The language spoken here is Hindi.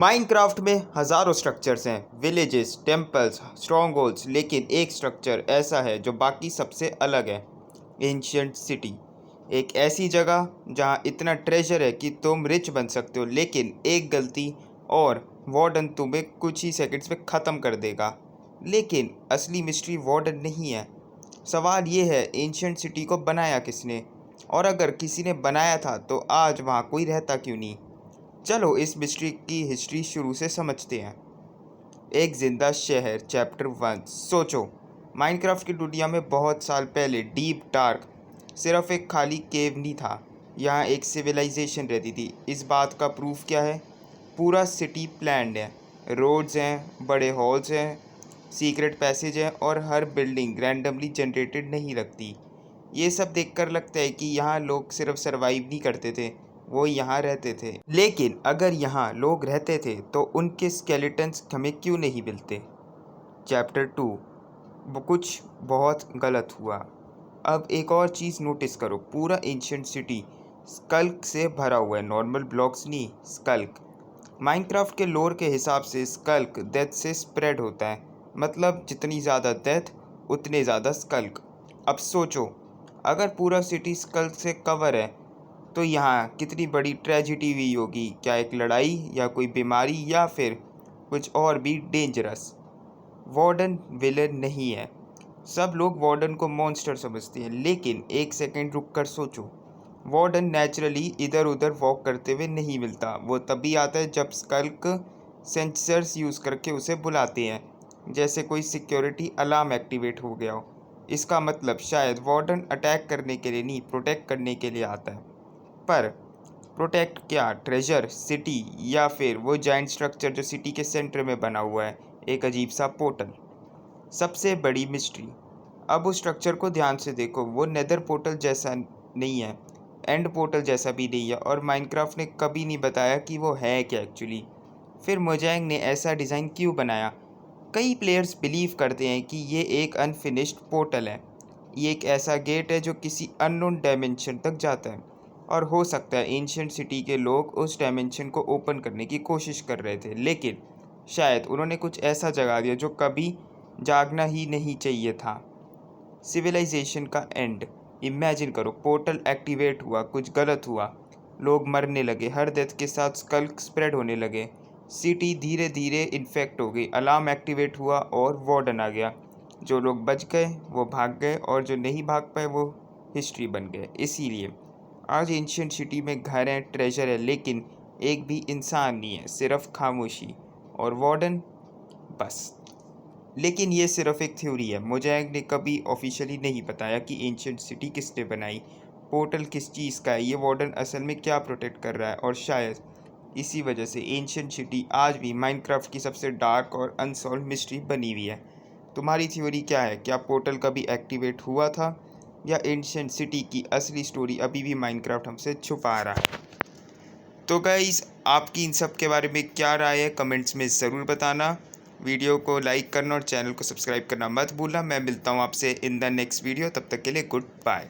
माइनक्राफ्ट में हज़ारों स्ट्रक्चर्स हैं, विलेजेस, टेम्पल्स, स्ट्रॉन्ग होल्ड्स, लेकिन एक स्ट्रक्चर ऐसा है जो बाकी सबसे अलग है। Ancient city. एक ऐसी जगह जहां इतना ट्रेजर है कि तुम रिच बन सकते हो, लेकिन एक गलती और वार्डन तुम्हें कुछ ही सेकंड्स में ख़त्म कर देगा। लेकिन असली मिस्ट्री वार्डन नहीं है। सवाल ये है, एंशियंट सिटी को बनाया किसने, और अगर किसी ने बनाया था तो आज वहाँ कोई रहता क्यों नहीं। चलो इस मिस्ट्री की हिस्ट्री शुरू से समझते हैं। एक जिंदा शहर, चैप्टर 1। सोचो, माइनक्राफ्ट की दुनिया में बहुत साल पहले डीप डार्क सिर्फ एक खाली केव नहीं था। यहाँ एक सिविलाइजेशन रहती थी। इस बात का प्रूफ क्या है? पूरा सिटी प्लान्ड है। रोड्स हैं, बड़े हॉल्स हैं, सीक्रेट पैसेज हैं, और हर बिल्डिंग रैंडमली जनरेटेड नहीं लगती। ये सब देखकर लगता है कि यहाँ लोग सिर्फ सरवाइव नहीं करते थे, वो यहाँ रहते थे। लेकिन अगर यहाँ लोग रहते थे तो उनके स्केलेटन्स हमें क्यों नहीं मिलते? चैप्टर 2। वो कुछ बहुत गलत हुआ। अब एक और चीज़ नोटिस करो, पूरा एंशियंट सिटी स्कल्क से भरा हुआ है, नॉर्मल ब्लॉक्स नहीं, स्कल्क। माइनक्राफ्ट के लोर के हिसाब से स्कल्क डेथ से स्प्रेड होता है, मतलब जितनी ज़्यादा डेथ उतने ज़्यादा स्कल्क। अब सोचो, अगर पूरा सिटी स्कल्क से कवर है तो यहाँ कितनी बड़ी ट्रेजिडी हुई होगी। क्या एक लड़ाई, या कोई बीमारी, या फिर कुछ और भी डेंजरस। वार्डन विलेन नहीं है। सब लोग वार्डन को मॉन्स्टर समझते हैं, लेकिन एक सेकंड रुक कर सोचो, वार्डन नेचुरली इधर उधर वॉक करते हुए नहीं मिलता। वो तभी आता है जब स्कल्क सेंसर्स यूज़ करके उसे बुलाते हैं, जैसे कोई सिक्योरिटी अलार्म एक्टिवेट हो गया हो। इसका मतलब शायद वार्डन अटैक करने के लिए नहीं, प्रोटेक्ट करने के लिए आता है। पर प्रोटेक्ट क्या? ट्रेजर, सिटी, या फिर वो जाइंट स्ट्रक्चर जो सिटी के सेंटर में बना हुआ है, एक अजीब सा पोर्टल। सबसे बड़ी मिस्ट्री। अब उस स्ट्रक्चर को ध्यान से देखो, वो नेदर पोर्टल जैसा नहीं है, एंड पोर्टल जैसा भी नहीं है, और माइनक्राफ्ट ने कभी नहीं बताया कि वो है क्या एक्चुअली। फिर मोजैंग ने ऐसा डिज़ाइन क्यों बनाया? कई प्लेयर्स बिलीव करते हैं कि ये एक अनफिनिश्ड पोर्टल है। ये एक ऐसा गेट है जो किसी अननोन डायमेंशन तक जाता है, और हो सकता है एंशियंट सिटी के लोग उस डायमेंशन को ओपन करने की कोशिश कर रहे थे, लेकिन शायद उन्होंने कुछ ऐसा जगा दिया जो कभी जागना ही नहीं चाहिए था। सिविलाइजेशन का एंड। इमेजिन करो, पोर्टल एक्टिवेट हुआ, कुछ गलत हुआ, लोग मरने लगे, हर डेथ के साथ स्कल्क स्प्रेड होने लगे, सिटी धीरे धीरे इन्फेक्ट हो गई, अलार्म एक्टिवेट हुआ और वार्डन आ गया। जो लोग बच गए वो भाग गए, और जो नहीं भाग पाए वो हिस्ट्री बन गए। इसीलिए आज एंशियंट सिटी में घर हैं, ट्रेजर है, लेकिन एक भी इंसान नहीं है, सिर्फ खामोशी और वार्डन, बस। लेकिन ये सिर्फ एक थ्योरी है। मोजैंग ने कभी ऑफिशियली नहीं बताया कि एंशियंट सिटी किसने बनाई, पोर्टल किस चीज़ का है, ये वार्डन असल में क्या प्रोटेक्ट कर रहा है, और शायद इसी वजह से एंशियंट सिटी आज भी माइनक्राफ्ट की सबसे डार्क और अनसॉल्व मिस्ट्री बनी हुई है। तुम्हारी थ्योरी क्या है? क्या पोर्टल कभी एक्टिवेट हुआ था, या एंशियंट सिटी की असली स्टोरी अभी भी माइनक्राफ्ट हमसे छुपा रहा है? तो गाइस, आपकी इन सब के बारे में क्या राय है, कमेंट्स में ज़रूर बताना। वीडियो को लाइक करना और चैनल को सब्सक्राइब करना मत भूलना। मैं मिलता हूँ आपसे इन द नेक्स्ट वीडियो, तब तक के लिए गुड बाय।